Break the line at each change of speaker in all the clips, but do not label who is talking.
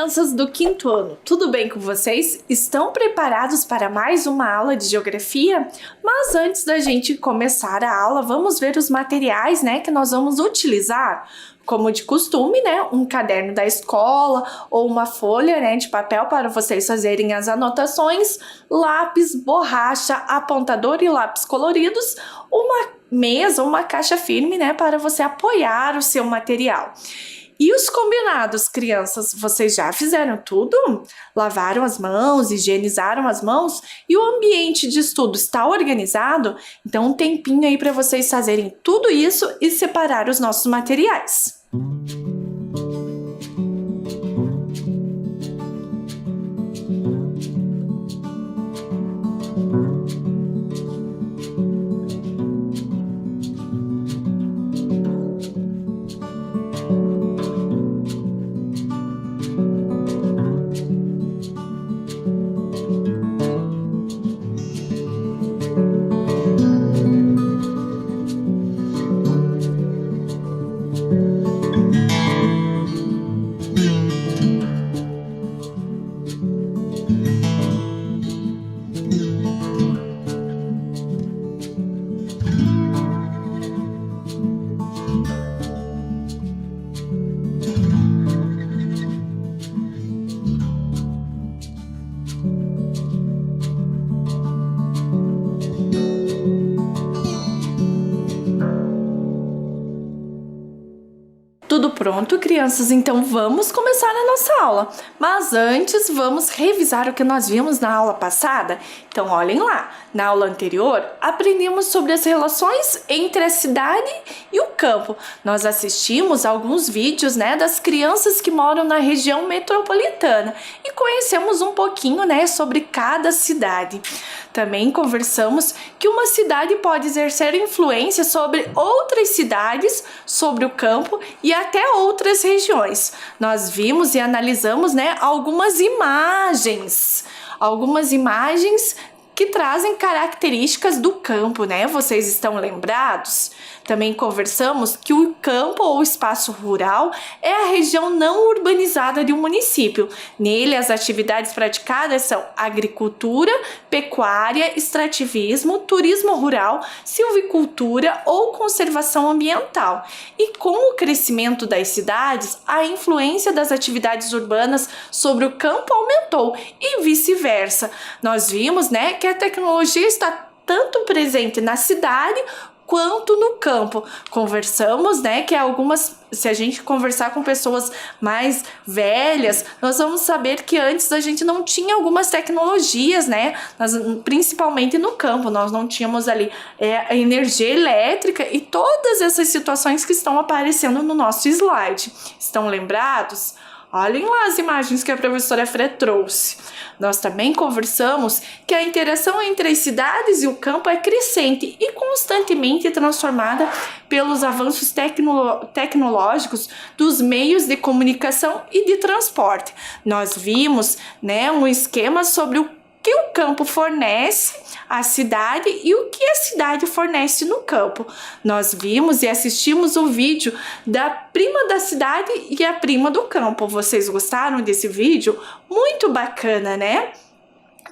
crianças do quinto ano, tudo bem com vocês? Estão preparados para mais uma aula de geografia? Mas antes da gente começar a aula, vamos ver os materiais, que nós vamos utilizar. Como de costume, um caderno da escola ou uma folha, de papel para vocês fazerem as anotações, lápis, borracha, apontador e lápis coloridos, uma mesa, uma caixa firme, para você apoiar o seu material. E os combinados, crianças, vocês já fizeram tudo? Lavaram as mãos, higienizaram as mãos? E o ambiente de estudo está organizado? Então, um tempinho aí para vocês fazerem tudo isso e separar os nossos materiais. Tudo pronto, crianças? Então vamos começar a nossa aula. Mas antes, vamos revisar o que nós vimos na aula passada? Então olhem lá, na aula anterior, aprendemos sobre as relações entre a cidade e o campo. Nós assistimos alguns vídeos, das crianças que moram na região metropolitana e conhecemos um pouquinho, sobre cada cidade. Também conversamos que uma cidade pode exercer influência sobre outras cidades, sobre o campo e até outras regiões. Nós vimos e analisamos, algumas imagens que trazem características do campo, Vocês estão lembrados? Também conversamos que o campo ou espaço rural é a região não urbanizada de um município. Nele, as atividades praticadas são agricultura, pecuária, extrativismo, turismo rural, silvicultura ou conservação ambiental. E com o crescimento das cidades, a influência das atividades urbanas sobre o campo aumentou e vice-versa. Nós vimos, que a tecnologia está tanto presente na cidade quanto no campo. Conversamos, que se a gente conversar com pessoas mais velhas, nós vamos saber que antes a gente não tinha algumas tecnologias, principalmente no campo, nós não tínhamos ali a energia elétrica e todas essas situações que estão aparecendo no nosso slide. Estão lembrados? Olhem lá as imagens que a professora Fran trouxe. Nós também conversamos que a interação entre as cidades e o campo é crescente e constantemente transformada pelos avanços tecnológicos dos meios de comunicação e de transporte. Nós vimos, um esquema sobre o que o campo fornece à cidade e o que a cidade fornece no campo. Nós vimos e assistimos o vídeo da prima da cidade e a prima do campo. Vocês gostaram desse vídeo? Muito bacana,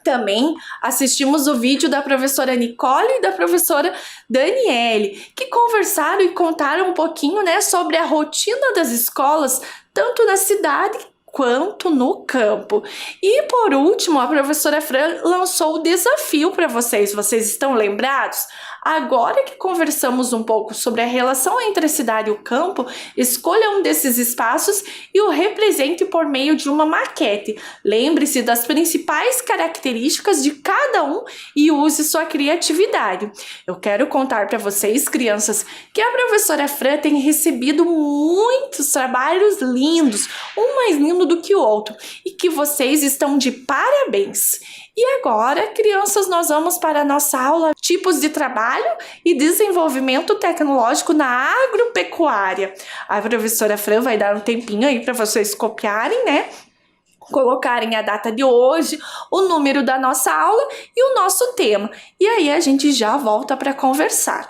Também assistimos o vídeo da professora Nicole e da professora Daniele, que conversaram e contaram um pouquinho, sobre a rotina das escolas, tanto na cidade quanto no campo. E por último, a professora Fran lançou o desafio para vocês. Vocês estão lembrados? Agora que conversamos um pouco sobre a relação entre a cidade e o campo, escolha um desses espaços e o represente por meio de uma maquete. Lembre-se das principais características de cada um e use sua criatividade. Eu quero contar para vocês, crianças, que a professora Fran tem recebido muitos trabalhos lindos, um mais lindo do que o outro, e que vocês estão de parabéns. E agora, crianças, nós vamos para a nossa aula tipos de trabalho e desenvolvimento tecnológico na agropecuária. A professora Fran vai dar um tempinho aí para vocês copiarem, colocarem a data de hoje, o número da nossa aula e o nosso tema. E aí a gente já volta para conversar.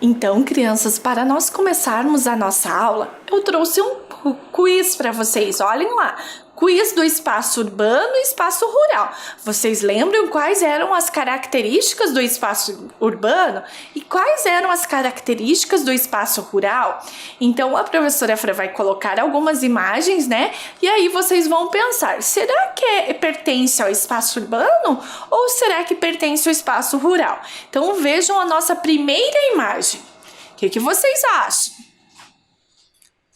Então, crianças, para nós começarmos a nossa aula, eu trouxe um quiz para vocês. Olhem lá, quiz do espaço urbano e espaço rural. Vocês lembram quais eram as características do espaço urbano e quais eram as características do espaço rural? Então, a professora Fran vai colocar algumas imagens, né? E aí vocês vão pensar, será que pertence ao espaço urbano ou será que pertence ao espaço rural? Então, vejam a nossa primeira imagem. O que vocês acham?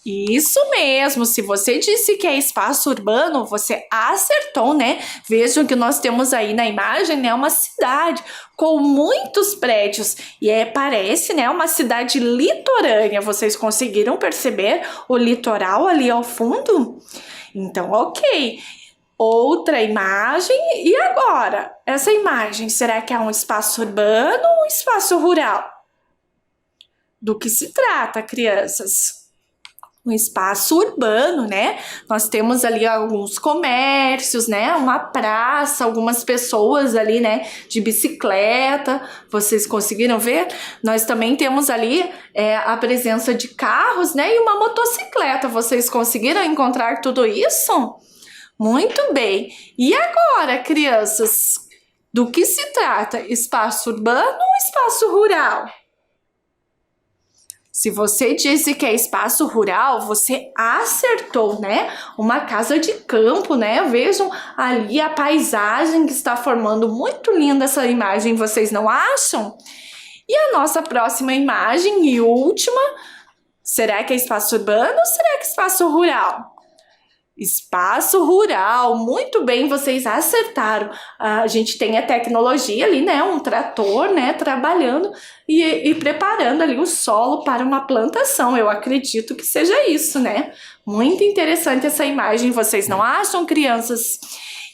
Isso mesmo, se você disse que é espaço urbano, você acertou, né? Vejam que nós temos aí na imagem, né, uma cidade com muitos prédios e parece, né, uma cidade litorânea. Vocês conseguiram perceber o litoral ali ao fundo? Então, ok. Outra imagem, e agora? Essa imagem, será que é um espaço urbano ou um espaço rural? Do que se trata, crianças? Um espaço urbano, né? Nós temos ali alguns comércios, né? Uma praça, algumas pessoas ali, né? De bicicleta. Vocês conseguiram ver? Nós também temos ali a presença de carros, né? E uma motocicleta. Vocês conseguiram encontrar tudo isso? Muito bem. E agora, crianças? Do que se trata? Espaço urbano ou espaço rural? Se você disse que é espaço rural, você acertou, né? Uma casa de campo, né? Vejam ali a paisagem que está formando. Muito linda essa imagem, vocês não acham? E a nossa próxima imagem e última, será que é espaço urbano ou será que é espaço rural? Espaço rural, muito bem, vocês acertaram. A gente tem a tecnologia ali, né? Um trator, né? Trabalhando e preparando ali o solo para uma plantação. Eu acredito que seja isso, né? Muito interessante essa imagem, vocês não acham, crianças?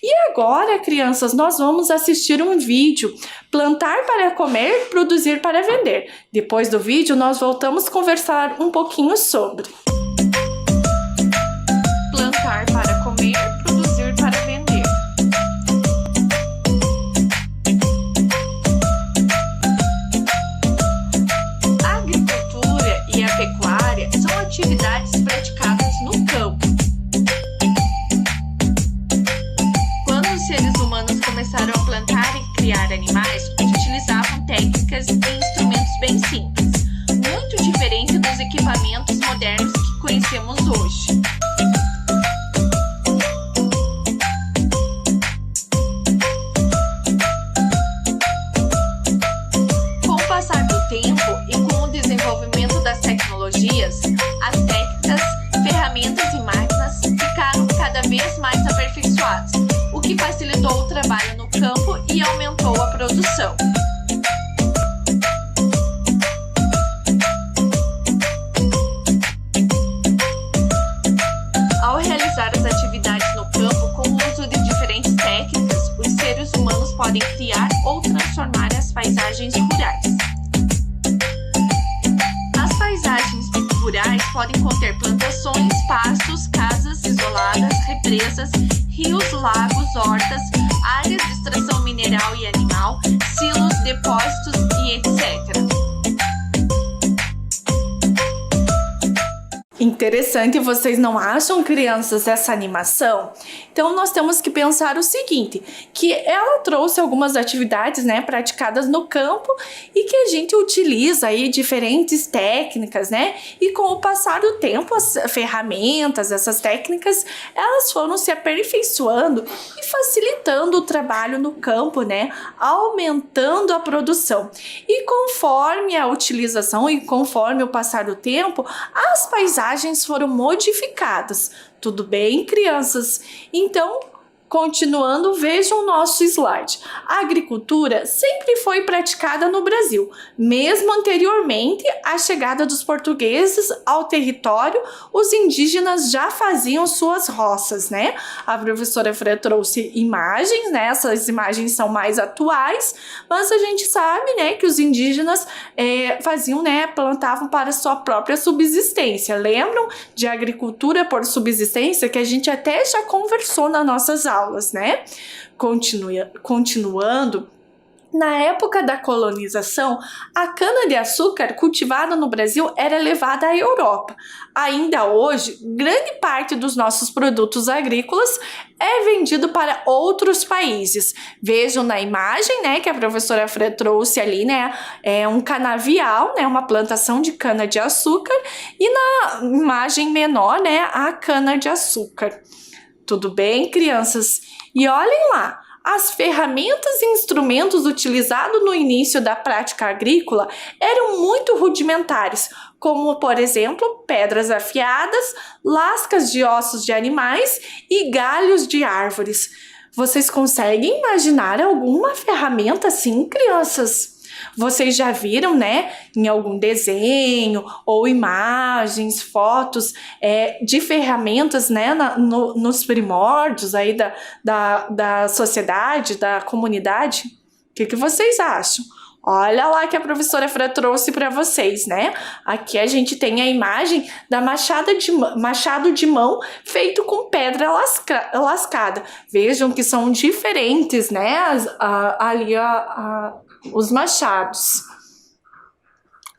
E agora, crianças, nós vamos assistir um vídeo. Plantar para comer, produzir para vender. Depois do vídeo, nós voltamos a conversar um pouquinho sobre. Plantar para comer, produzir para vender. A agricultura e a pecuária são atividades praticadas no campo. Quando os seres humanos começaram a plantar e criar animais, utilizavam técnicas e instrumentos bem simples, muito diferente dos equipamentos modernos que conhecemos hoje. As técnicas, ferramentas e máquinas ficaram cada vez mais aperfeiçoadas, o que facilitou o trabalho no campo e aumentou a produção. Ao realizar as atividades no campo com o uso de diferentes técnicas, os seres humanos podem criar ou transformar as paisagens rurais. As paisagens rurais podem conter plantações, pastos, casas isoladas, represas, rios, lagos, hortas, áreas de extração mineral e animal, silos, depósitos e etc. Interessante, vocês não acham, crianças, essa animação? Então, nós temos que pensar o seguinte, que ela trouxe algumas atividades, né, praticadas no campo e que a gente utiliza aí diferentes técnicas, né? E com o passar do tempo, as ferramentas, essas técnicas, elas foram se aperfeiçoando e facilitando o trabalho no campo, né? Aumentando a produção. E conforme a utilização e conforme o passar do tempo, as paisagens foram modificadas. Tudo bem, crianças? Então, continuando, vejam o nosso slide. A agricultura sempre foi praticada no Brasil, mesmo anteriormente à chegada dos portugueses ao território, os indígenas já faziam suas roças, né? A professora Fran trouxe imagens, né? Essas imagens são mais atuais, mas a gente sabe, né, que os indígenas faziam, né, plantavam para sua própria subsistência. Lembram de agricultura por subsistência, que a gente até já conversou nas nossas aulas, né? Continuando, Na época da colonização, a cana-de-açúcar cultivada no Brasil era levada à Europa. Ainda hoje, grande parte dos nossos produtos agrícolas é vendido para outros países. Vejam na imagem, né, que a professora Fran trouxe ali, né, é um canavial, né, uma plantação de cana-de-açúcar, e na imagem menor, né, a cana-de-açúcar. Tudo bem, crianças? E olhem lá, as ferramentas e instrumentos utilizados no início da prática agrícola eram muito rudimentares, como, por exemplo, pedras afiadas, lascas de ossos de animais e galhos de árvores. Vocês conseguem imaginar alguma ferramenta assim, crianças? Vocês já viram, né, em algum desenho ou imagens, fotos de ferramentas, né, nos primórdios aí da sociedade, da comunidade? O que vocês acham? Olha lá que a professora Fran trouxe para vocês, né? Aqui a gente tem a imagem da machado de mão feito com pedra lascada. Vejam que são diferentes, né? Os machados.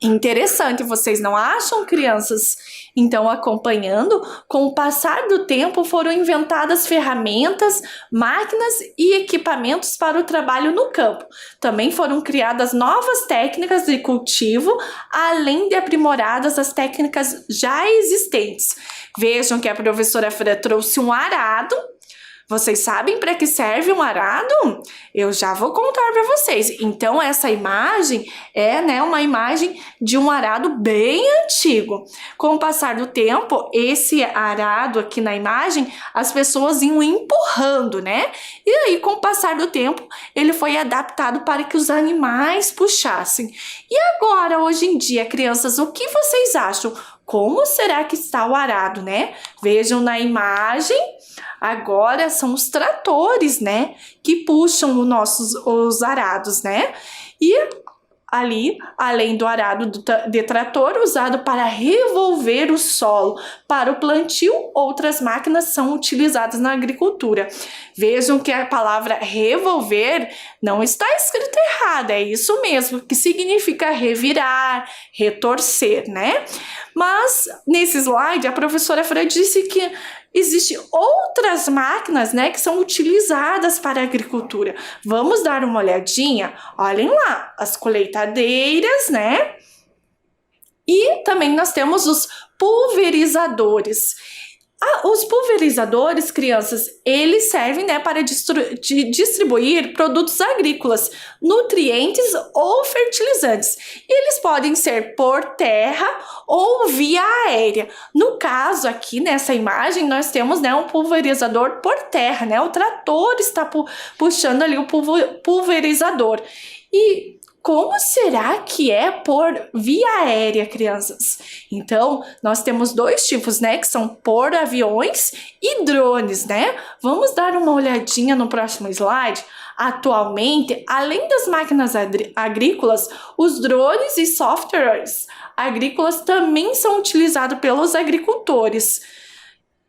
Interessante, vocês não acham, crianças? Então, acompanhando, com o passar do tempo foram inventadas ferramentas, máquinas e equipamentos para o trabalho no campo. Também foram criadas novas técnicas de cultivo, além de aprimoradas as técnicas já existentes. Vejam que a professora Fran trouxe um arado. Vocês sabem para que serve um arado? Eu já vou contar para vocês. Então, essa imagem é, né, uma imagem de um arado bem antigo. Com o passar do tempo, esse arado aqui na imagem, as pessoas iam empurrando, né? E aí, com o passar do tempo, ele foi adaptado para que os animais puxassem. E agora, hoje em dia, crianças, o que vocês acham? Como será que está o arado, né? Vejam na imagem. Agora são os tratores, né, que puxam os arados, né? E ali, além do arado de trator, usado para revolver o solo para o plantio, outras máquinas são utilizadas na agricultura. Vejam que a palavra revolver não está escrita errada, é isso mesmo, que significa revirar, retorcer, né? Mas nesse slide a professora Fran disse que existem outras máquinas, né, que são utilizadas para a agricultura. Vamos dar uma olhadinha? Olhem lá, as colheitadeiras, né? E também nós temos os pulverizadores. Os pulverizadores, crianças, eles servem, né, para distribuir produtos agrícolas, nutrientes ou fertilizantes. Eles podem ser por terra ou via aérea. No caso aqui, nessa imagem, nós temos, né, um pulverizador por terra, né? O trator está puxando ali o pulverizador. E como será que é por via aérea, crianças? Então, nós temos dois tipos, né? Que são por aviões e drones, né? Vamos dar uma olhadinha no próximo slide. Atualmente, além das máquinas agrícolas, os drones e softwares agrícolas também são utilizados pelos agricultores.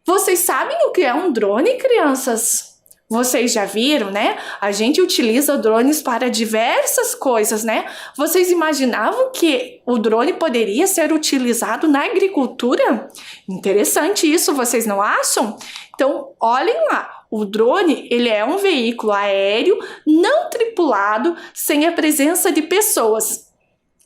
Vocês sabem o que é um drone, crianças? Vocês já viram, né? A gente utiliza drones para diversas coisas, né? Vocês imaginavam que o drone poderia ser utilizado na agricultura? Interessante isso, vocês não acham? Então, olhem lá. O drone, ele é um veículo aéreo não tripulado, sem a presença de pessoas.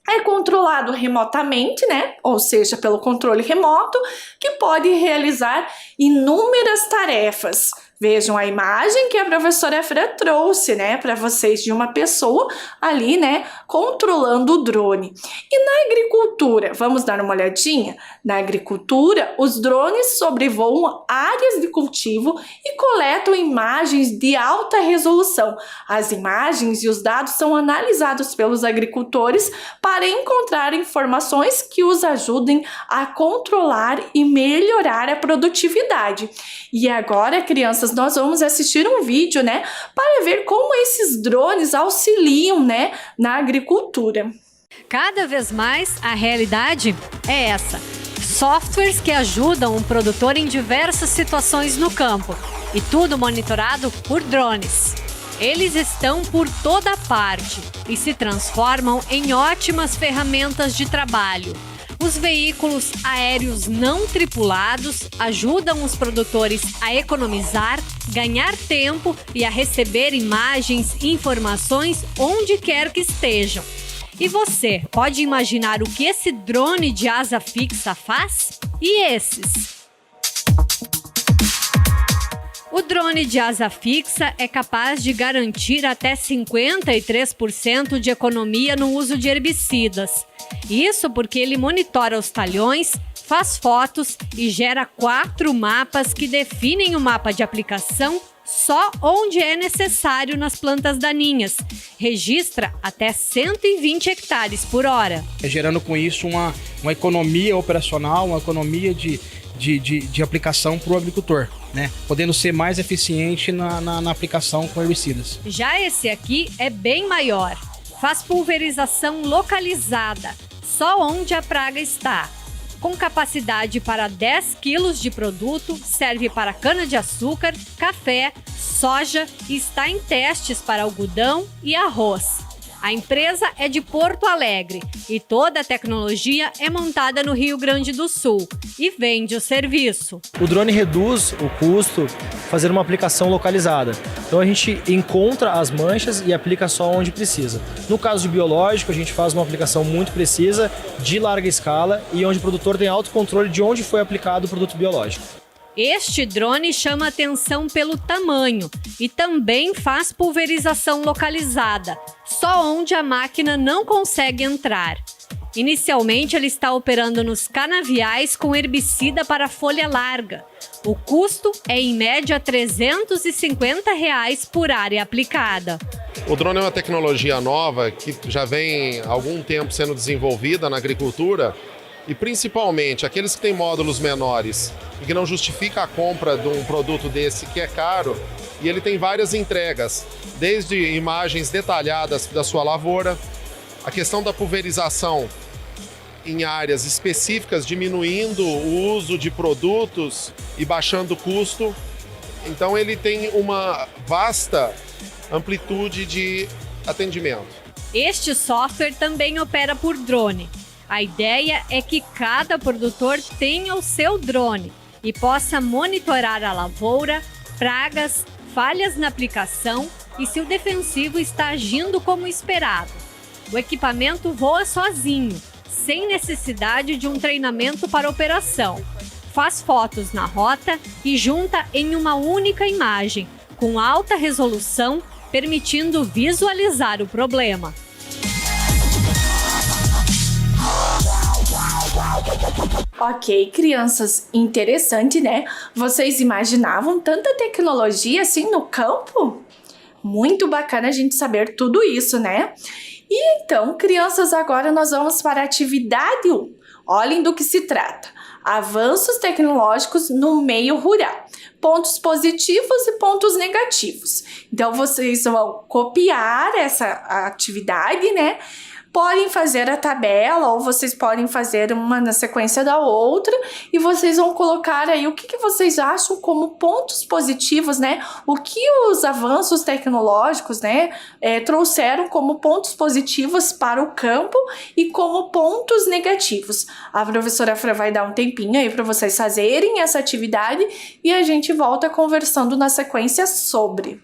É controlado remotamente, né? Ou seja, pelo controle remoto, que pode realizar inúmeras tarefas. Vejam a imagem que a professora Fran trouxe, né, para vocês, de uma pessoa ali, né, controlando o drone. E na agricultura, vamos dar uma olhadinha? Na agricultura, os drones sobrevoam áreas de cultivo e coletam imagens de alta resolução. As imagens e os dados são analisados pelos agricultores para encontrar informações que os ajudem a controlar e melhorar a produtividade. E agora, crianças, nós vamos assistir um vídeo, né, para ver como esses drones auxiliam, né, na agricultura.
Cada vez mais a realidade é essa: softwares que ajudam o produtor em diversas situações no campo, e tudo monitorado por drones. Eles estão por toda parte e se transformam em ótimas ferramentas de trabalho. Os veículos aéreos não tripulados ajudam os produtores a economizar, ganhar tempo e a receber imagens e informações onde quer que estejam. E você pode imaginar o que esse drone de asa fixa faz? E esses? O drone de asa fixa é capaz de garantir até 53% de economia no uso de herbicidas. Isso porque ele monitora os talhões, faz fotos e gera 4 mapas que definem o mapa de aplicação só onde é necessário nas plantas daninhas. Registra até 120 hectares por hora.
Gerando com isso uma economia operacional, uma economia de aplicação para o agricultor, né? Podendo ser mais eficiente na aplicação com herbicidas.
Já esse aqui é bem maior. Faz pulverização localizada, só onde a praga está. Com capacidade para 10 quilos de produto, serve para cana-de-açúcar, café, soja e está em testes para algodão e arroz. A empresa é de Porto Alegre e toda a tecnologia é montada no Rio Grande do Sul e vende o serviço.
O drone reduz o custo fazendo uma aplicação localizada. Então a gente encontra as manchas e aplica só onde precisa. No caso de biológico, a gente faz uma aplicação muito precisa, de larga escala e onde o produtor tem autocontrole de onde foi aplicado o produto biológico.
Este drone chama atenção pelo tamanho e também faz pulverização localizada, só onde a máquina não consegue entrar. Inicialmente, ele está operando nos canaviais com herbicida para folha larga. O custo é, em média, R$ 350 por área aplicada.
O drone é uma tecnologia nova que já vem há algum tempo sendo desenvolvida na agricultura e, principalmente, aqueles que têm módulos menores e que não justifica a compra de um produto desse que é caro, e ele tem várias entregas, desde imagens detalhadas da sua lavoura, a questão da pulverização em áreas específicas, diminuindo o uso de produtos e baixando o custo. Então ele tem uma vasta amplitude de atendimento.
Este software também opera por drone. A ideia é que cada produtor tenha o seu drone e possa monitorar a lavoura, pragas, falhas na aplicação e se o defensivo está agindo como esperado. O equipamento voa sozinho, sem necessidade de um treinamento para operação. Faz fotos na rota e junta em uma única imagem, com alta resolução, permitindo visualizar o problema.
Ok, crianças, interessante, né? Vocês imaginavam tanta tecnologia assim no campo? Muito bacana a gente saber tudo isso, né? E então, crianças, agora nós vamos para a atividade 1. Olhem do que se trata. Avanços tecnológicos no meio rural. Pontos positivos e pontos negativos. Então, vocês vão copiar essa atividade, né? Podem fazer a tabela ou vocês podem fazer uma na sequência da outra e vocês vão colocar aí o que vocês acham como pontos positivos, né? O que os avanços tecnológicos, né, trouxeram como pontos positivos para o campo e como pontos negativos. A professora Fran vai dar um tempinho aí para vocês fazerem essa atividade e a gente volta conversando na sequência sobre.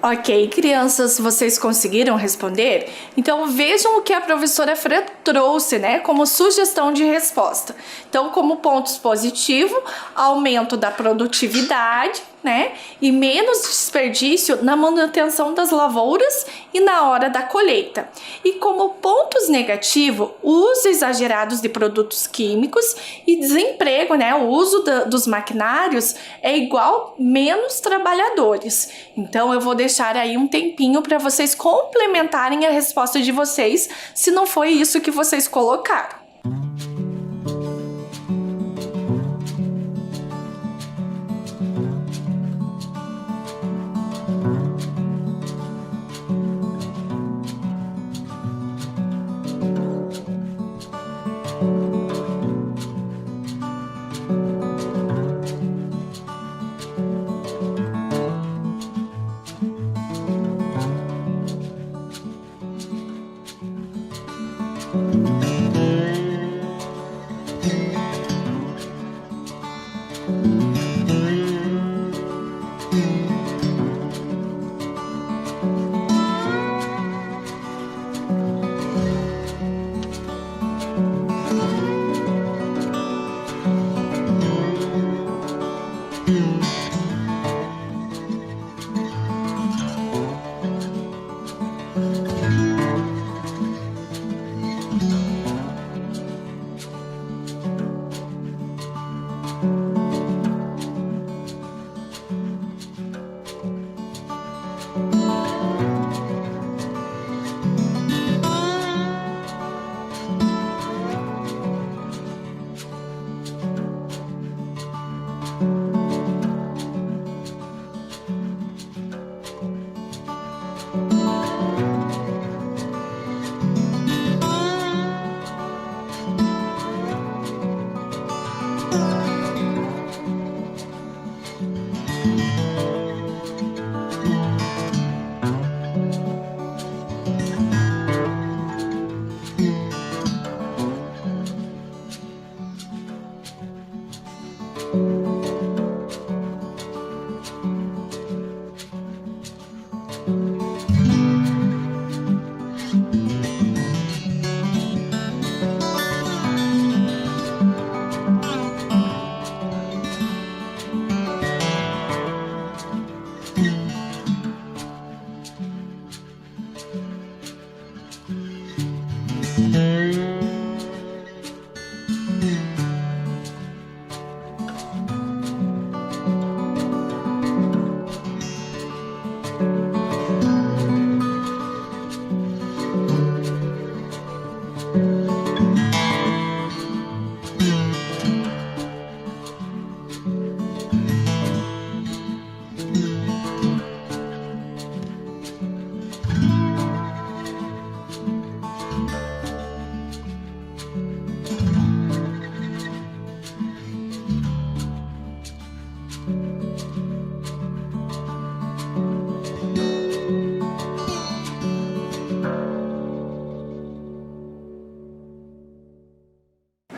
Ok, crianças, vocês conseguiram responder? Então vejam o que a professora Fran trouxe, né, como sugestão de resposta. Então, como pontos positivos, aumento da produtividade, né, e menos desperdício na manutenção das lavouras e na hora da colheita. E como pontos negativos, o uso exagerado de produtos químicos e desemprego, né, o uso dos maquinários é igual menos trabalhadores. Então, eu vou deixar aí um tempinho para vocês complementarem a resposta de vocês, se não foi isso que vocês colocaram.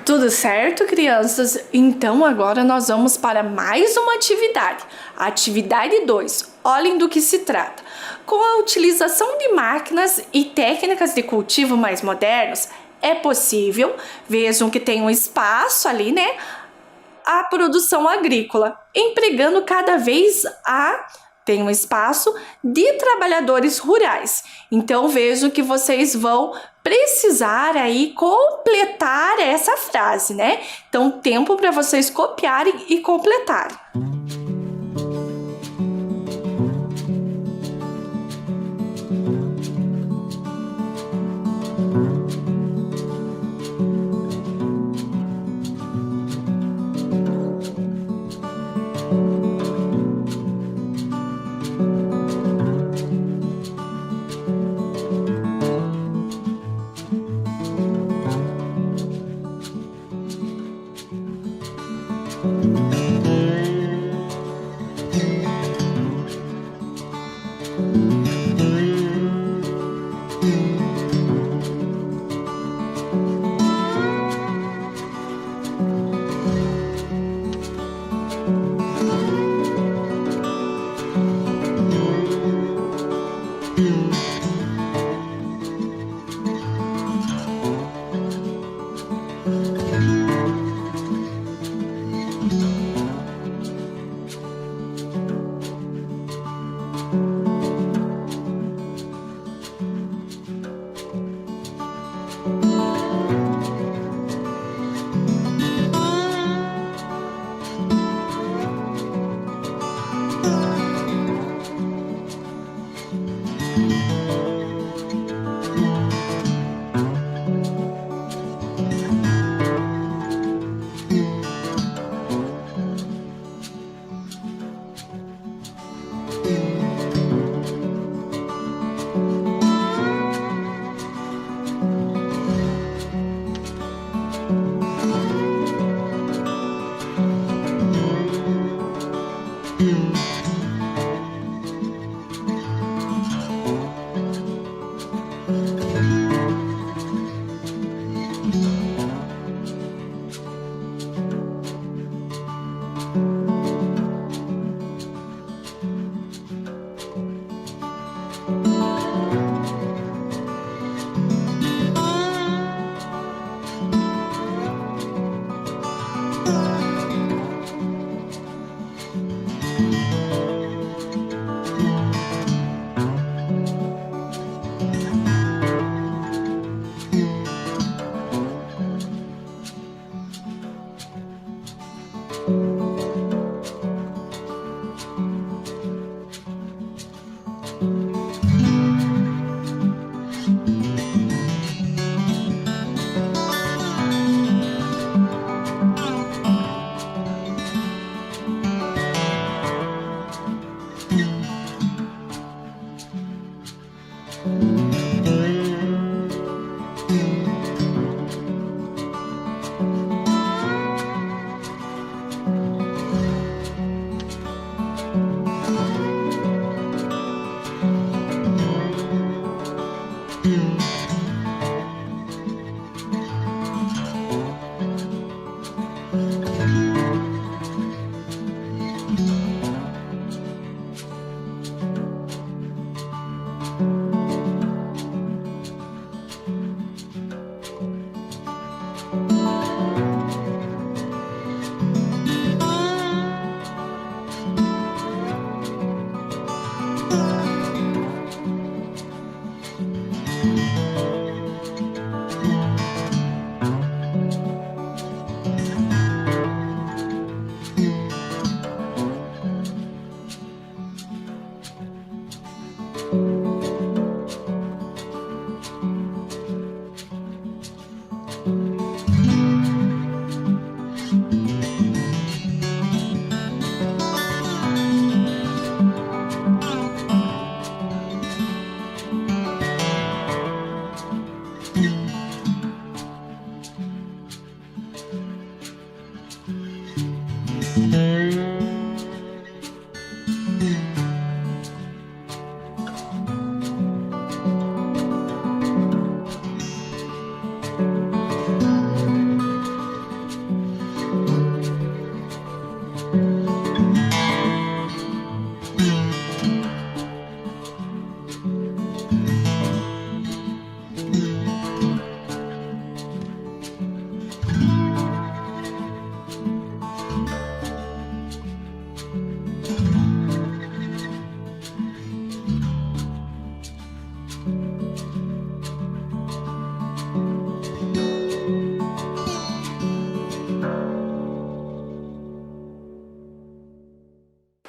Tudo certo, crianças? Então agora nós vamos para mais uma atividade. Atividade 2. Olhem do que se trata. Com a utilização de máquinas e técnicas de cultivo mais modernos, é possível, vejam que tem um espaço ali, né? A produção agrícola, empregando cada vez a tem um espaço de trabalhadores rurais. Então vejo que vocês vão precisar aí completar essa frase, né? Então tempo para vocês copiarem e completarem.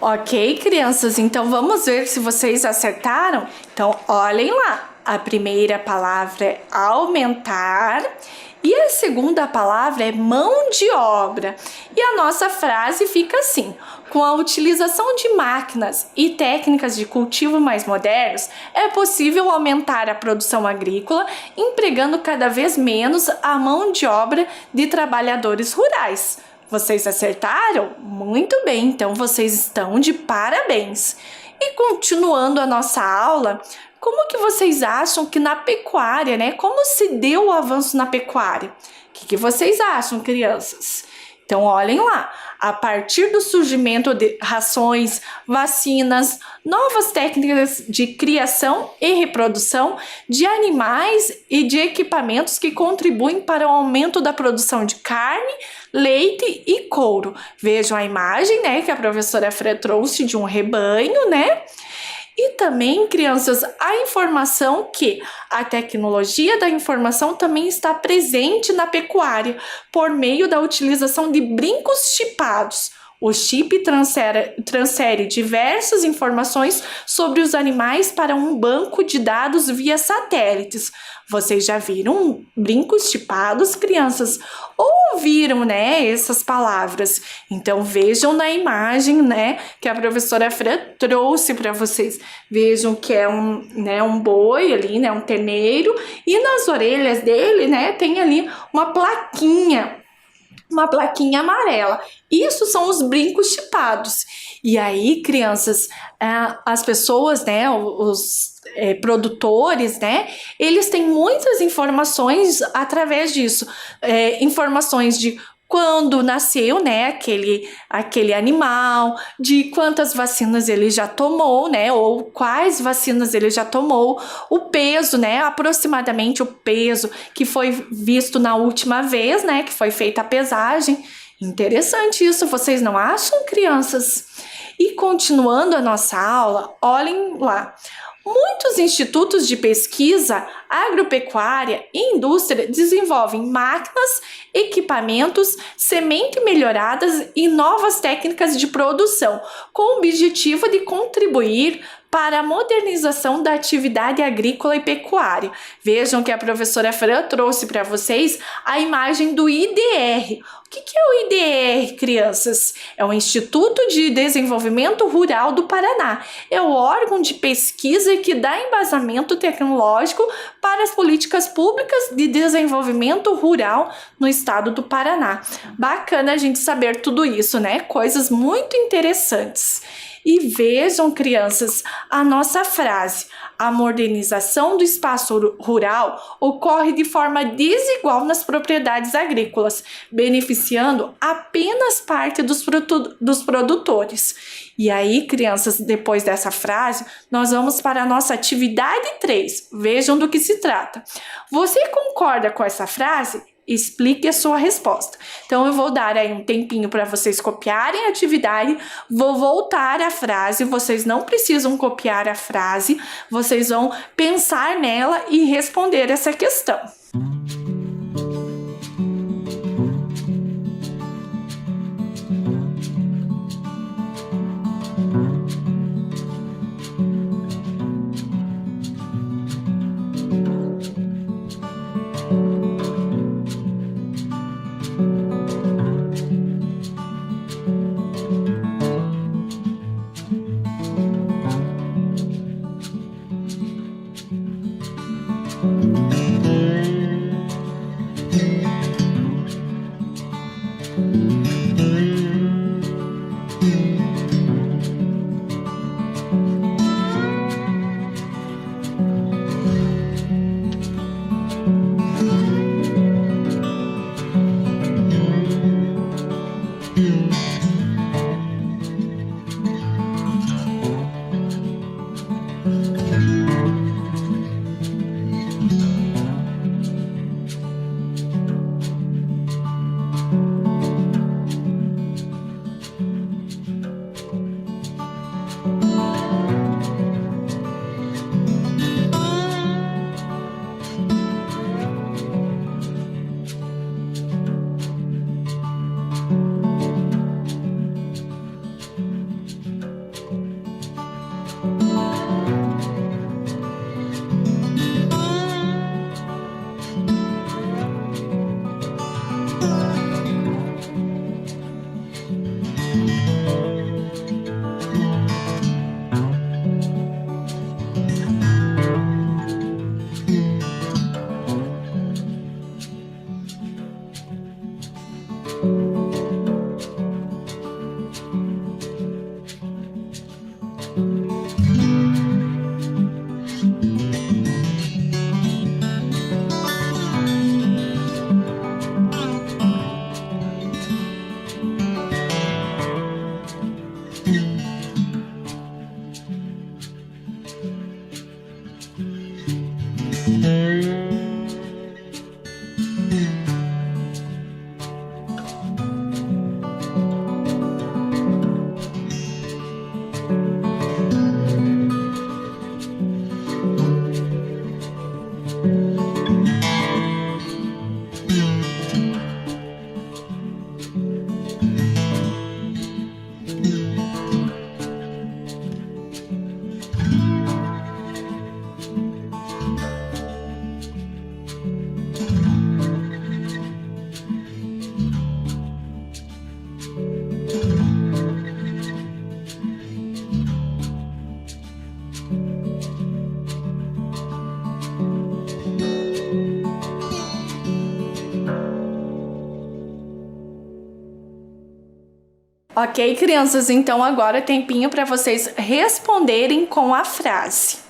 Ok, crianças, então vamos ver se vocês acertaram. Então, olhem lá. A primeira palavra é aumentar e a segunda palavra é mão de obra. E a nossa frase fica assim: com a utilização de máquinas e técnicas de cultivo mais modernos, é possível aumentar a produção agrícola, empregando cada vez menos a mão de obra de trabalhadores rurais. Vocês acertaram? Muito bem, então vocês estão de parabéns. E continuando a nossa aula, como que vocês acham que na pecuária, né? Como se deu o avanço na pecuária? O que vocês acham, crianças? Então, olhem lá. A partir do surgimento de rações, vacinas, novas técnicas de criação e reprodução de animais e de equipamentos que contribuem para o aumento da produção de carne, leite e couro. Vejam a imagem, né, que a professora Fran trouxe de um rebanho, né? E também, crianças, a informação que a tecnologia da informação também está presente na pecuária por meio da utilização de brincos chipados. O chip transfere diversas informações sobre os animais para um banco de dados via satélites. Vocês já viram brincos chipados, crianças? Ou ouviram, né, essas palavras? Então vejam na imagem, né, que a professora Fran trouxe para vocês. Vejam que é um boi ali, né, um terneiro, e nas orelhas dele, né, tem ali uma plaquinha amarela. Isso são os brincos chipados. E aí, crianças, as pessoas, né, os produtores, né, eles têm muitas informações através disso. Informações de quando nasceu, né, aquele animal, de quantas vacinas ele já tomou, né, ou quais vacinas ele já tomou, o peso, né, aproximadamente o peso que foi visto na última vez, né, que foi feita a pesagem. Interessante isso, vocês não acham, crianças? E continuando a nossa aula, olhem lá. Muitos institutos de pesquisa agropecuária e indústria desenvolvem máquinas, equipamentos, sementes melhoradas e novas técnicas de produção, com o objetivo de contribuir para a modernização da atividade agrícola e pecuária. Vejam que a professora Fran trouxe para vocês a imagem do IDR. O que é o IDR, crianças? É o Instituto de Desenvolvimento Rural do Paraná. É o órgão de pesquisa que dá embasamento tecnológico para as políticas públicas de desenvolvimento rural no estado do Paraná. Bacana a gente saber tudo isso, né? Coisas muito interessantes. E vejam, crianças, a nossa frase: a modernização do espaço rural ocorre de forma desigual nas propriedades agrícolas, beneficiando apenas parte dos produtores. E aí, crianças, depois dessa frase, nós vamos para a nossa atividade 3. Vejam do que se trata. Você concorda com essa frase? Explique a sua resposta. Então, eu vou dar aí um tempinho para vocês copiarem a atividade, vou voltar a frase, vocês não precisam copiar a frase, vocês vão pensar nela e responder essa questão. Ok, crianças, então agora é tempinho para vocês responderem com a frase.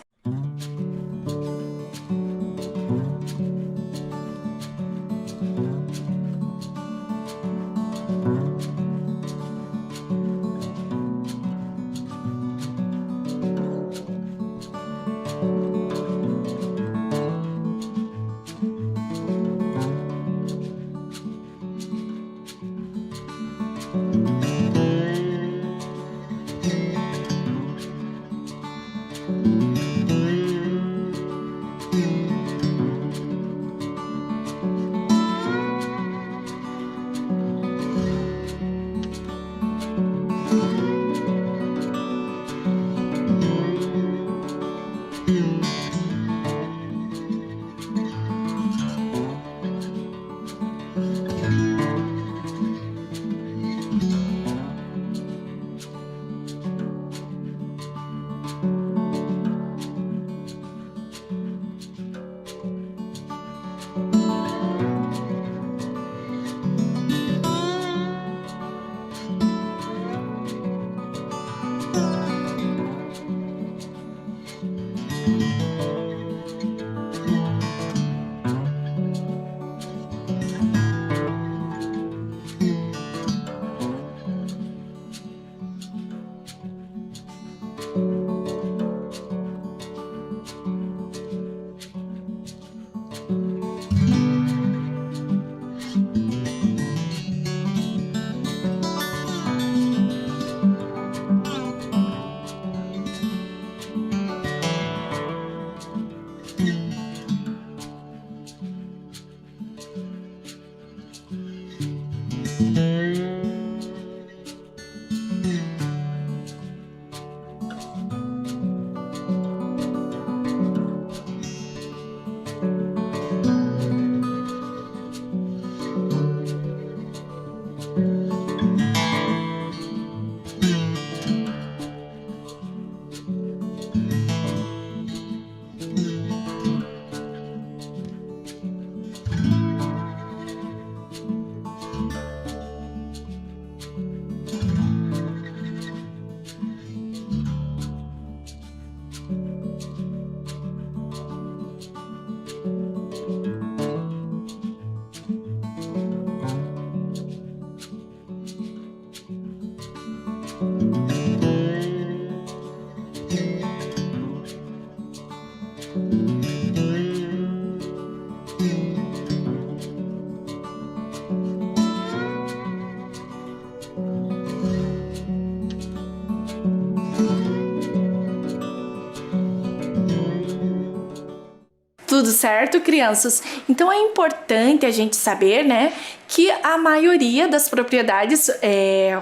Tudo certo, crianças? Então é importante a gente saber, né, que a maioria das propriedades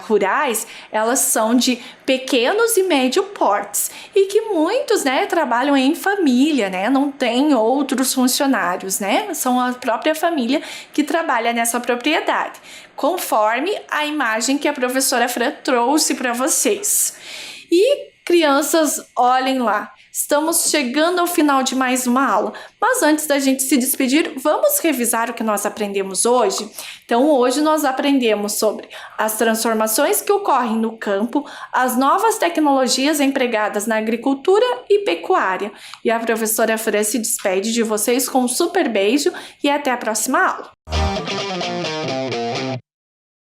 rurais, elas são de pequenos e médio portes e que muitos, né, trabalham em família, né, não tem outros funcionários, né, são a própria família que trabalha nessa propriedade, conforme a imagem que a professora Fran trouxe para vocês. E crianças, olhem lá, estamos chegando ao final de mais uma aula, mas antes da gente se despedir, vamos revisar o que nós aprendemos hoje? Então, hoje nós aprendemos sobre as transformações que ocorrem no campo, as novas tecnologias empregadas na agricultura e pecuária. E a professora Fran se despede de vocês com um super beijo e até a próxima aula.